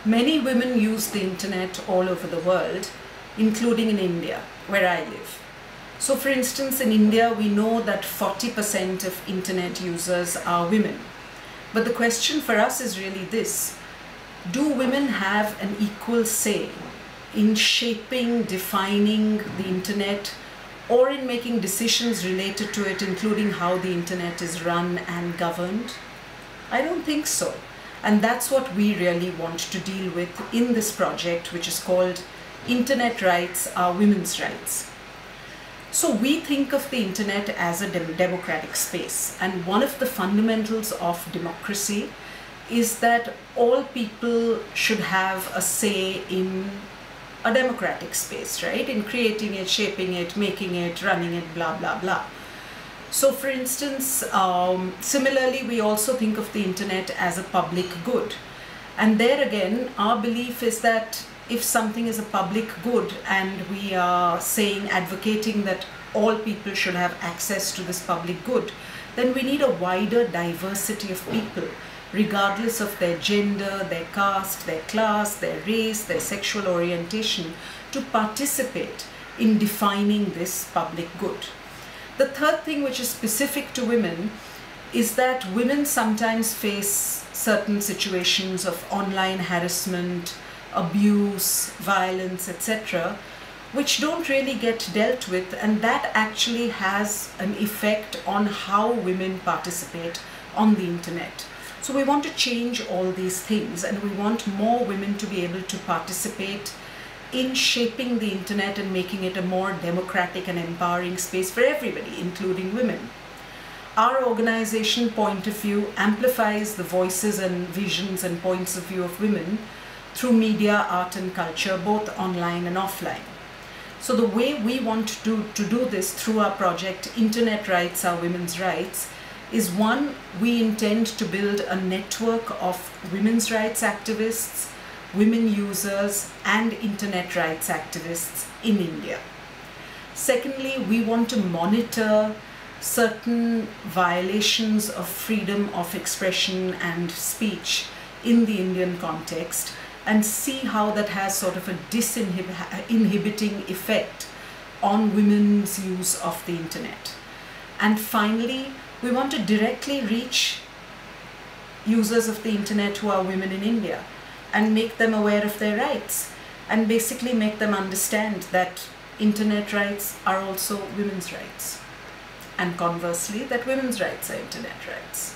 Many women use the internet all over the world, including in India, where I live. So for instance, in India, we know that 40% of internet users are women. But the question for us is really this: do women have an equal say in shaping, defining the internet, or in making decisions related to it, including how the internet is run and governed? I don't think so. And that's what we really want to deal with in this project, which is called Internet Rights Are Women's Rights. So we think of the internet as a democratic space, and one of the fundamentals of democracy is that all people should have a say in a democratic space, right? In creating it, shaping it, making it, running it, blah, blah, blah. So for instance, similarly, we also think of the internet as a public good. And there again, our belief is that if something is a public good and we are saying, advocating that all people should have access to this public good, then we need a wider diversity of people, regardless of their gender, their caste, their class, their race, their sexual orientation, to participate in defining this public good. The third thing, which is specific to women, is that women sometimes face certain situations of online harassment, abuse, violence, etc., which don't really get dealt with, and that actually has an effect on how women participate on the internet. So we want to change all these things, and we want more women to be able to participate in shaping the internet and making it a more democratic and empowering space for everybody, including women. Our organization, Point of View, amplifies the voices and visions and points of view of women through media, art and culture, both online and offline. So the way we want to do this through our project, Internet Rights Are Women's Rights, is one, we intend to build a network of women's rights activists, women users and internet rights activists in India. Secondly, we want to monitor certain violations of freedom of expression and speech in the Indian context and see how that has sort of a disinhibiting effect on women's use of the internet. And finally, we want to directly reach users of the internet who are women in India and make them aware of their rights and basically make them understand that internet rights are also women's rights, and conversely that women's rights are internet rights.